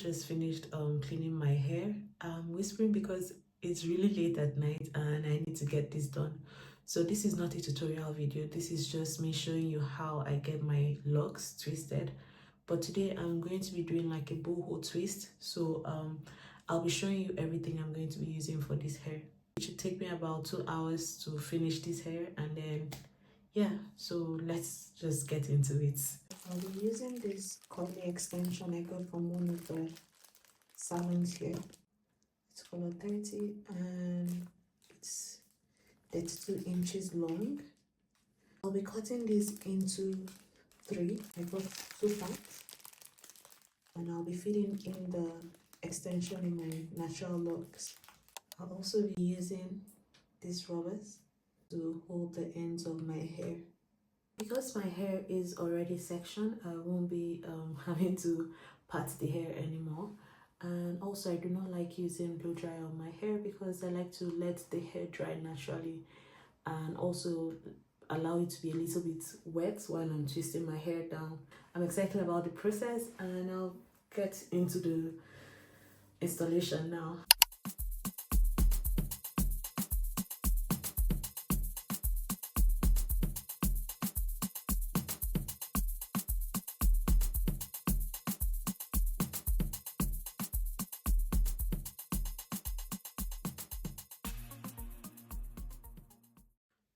just finished cleaning my hair. I'm whispering because it's really late at night and I need to get this done. So this is not a tutorial video. This is just me showing you how I get my locks twisted. But today I'm going to be doing like a boho twist. So I'll be showing you everything I'm going to be using for this hair. It should take me about 2 hours to finish this hair, and then yeah, so let's just get into it. I'll be using this curly extension I got from one of the salons here. It's color 30 and it's 32 inches long. I'll be cutting this into 3. I got 2 parts, and I'll be fitting in the extension in my natural locks. I'll also be using these rubbers to hold the ends of my hair. Because my hair is already sectioned, I won't be having to part the hair anymore. And also I do not like using blow dry on my hair because I like to let the hair dry naturally and also allow it to be a little bit wet while I'm twisting my hair down. I'm excited about the process and I'll get into the installation now.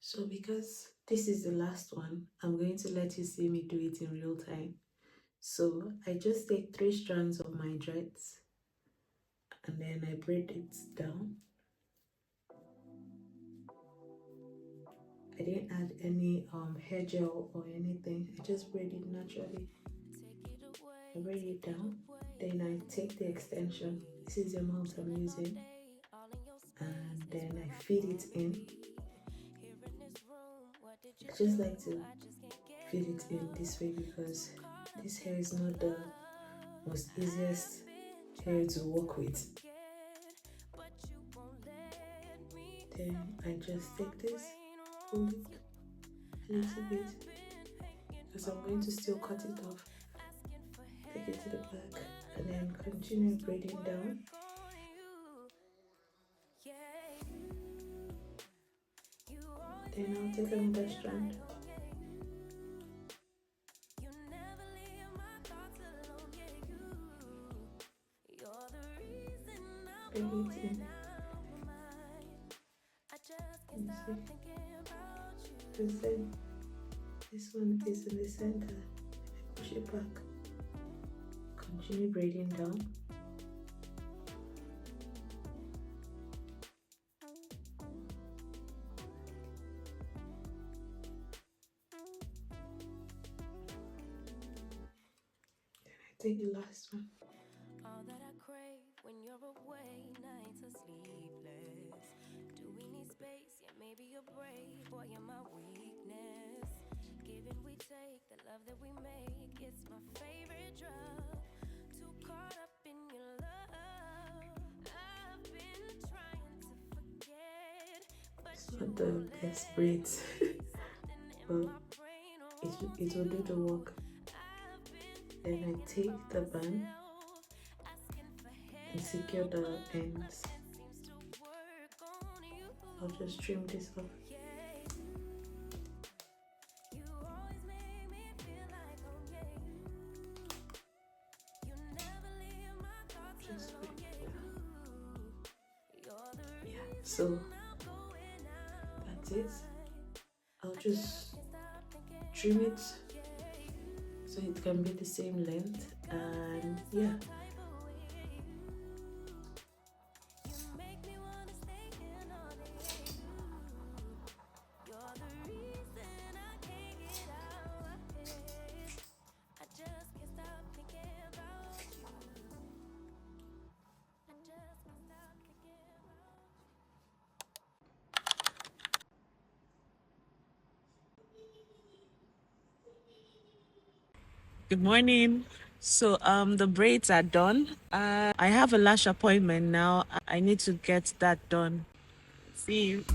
So because this is the last one, I'm going to let you see me do it in real time. So I just take 3 strands of my dreads and then I braid it down. I didn't add any hair gel or anything. I just braid it naturally. I braid it down. Then I take the extension. This is the amount I'm using. And then I feed it in. I just like to feed it in this way because this hair is not the most easiest hair to work with. Then I just take this, pull it a little bit because I'm going to still cut it off. Take it to the back and then continue braiding down. Then I'll take another strand. Braid it in. You see? This one is in the center. Push it back. Continue braiding down. Take the last one. All that I crave when you're away, nights are sleepless. Do we need space? Yeah, maybe you're brave, boy, you're my weakness. Give and we take, the love that we make, it's my favorite drug. Too caught up in your love. I've been trying to forget, but it's not the best braids, but it will do the work. Then I take the band and secure the ends. I'll just trim this off. Just yeah, so that's it. I'll just trim it so it can be the same length, and yeah. Good morning. So the braids are done. I have a lash appointment now. I need to get that done. See you.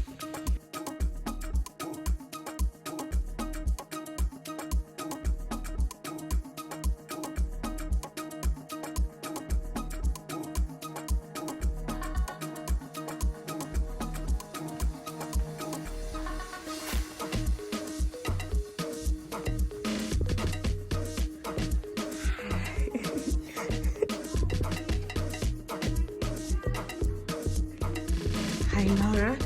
Hi, Laura.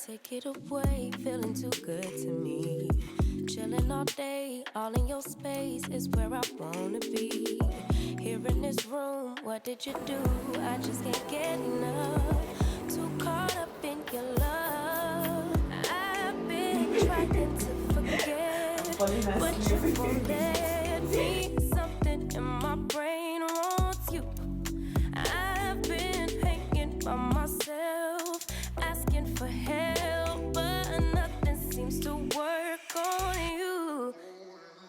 Take it away, feeling too good to me. Chilling all day, all in your space is where I wanna be. Here in this room, what did you do? I just can't get enough. Too caught up in your love. I've been trying to forget, but you won't let me. Something in my brain wants you. I've been hanging by myself, asking for help, but nothing seems to work on you.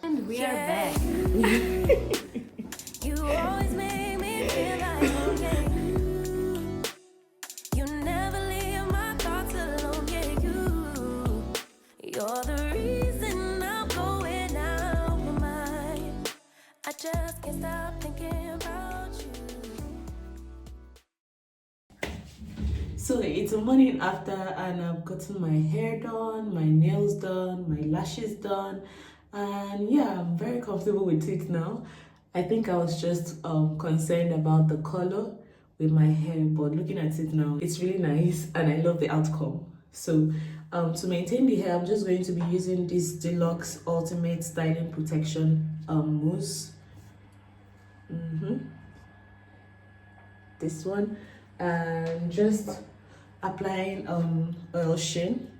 And we are back. You always make me feel like okay. You never leave my thoughts alone. Yeah, you're the reason I'm going out my mind. I just can't stop thinking about you. So it's a morning after, and I've gotten my hair done, my nails done, my lashes done, and yeah, I'm very comfortable with it now. I think I was just concerned about the color with my hair, but looking at it now, it's really nice and I love the outcome. So to maintain the hair, I'm just going to be using this Deluxe Ultimate Styling Protection mousse. This one, and just applying oil sheen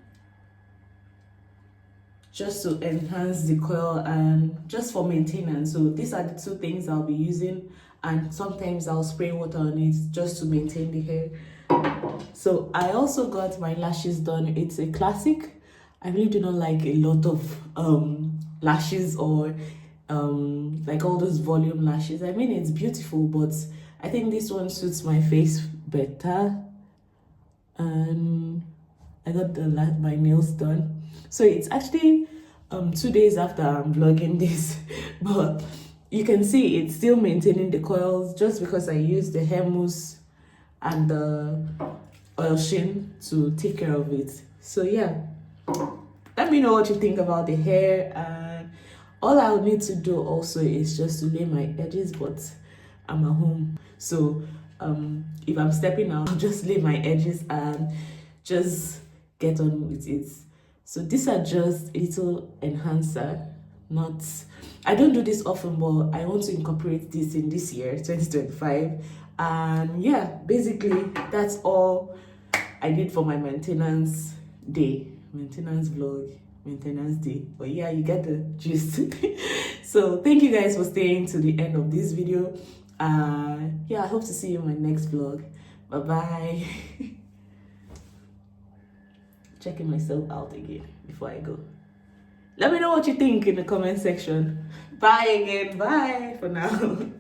just to enhance the coil and just for maintenance. So these are the two things I'll be using, and sometimes I'll spray water on it just to maintain the hair. So I also got my lashes done. It's a classic. I really do not like a lot of lashes or like all those volume lashes. I mean, it's beautiful, but I think this one suits my face better. And I got my nails done. So it's actually 2 days after I'm vlogging this, but you can see it's still maintaining the coils just because I used the hair mousse and the oil sheen to take care of it. So yeah, let me know what you think about the hair, and all I'll need to do also is just to lay my edges, but I'm at home, so if I'm stepping out, I'll just lay my edges and just get on with it. So these are just a little enhancer. Not, I don't do this often, but I want to incorporate this in this year 2025. And yeah, basically that's all I did for my maintenance day, maintenance vlog, maintenance day. But yeah, you get the gist. So thank you guys for staying to the end of this video. Yeah, I hope to see you in my next vlog. Bye bye. Checking myself out again before I go. Let me know what you think in the comment section. Bye again. Bye for now.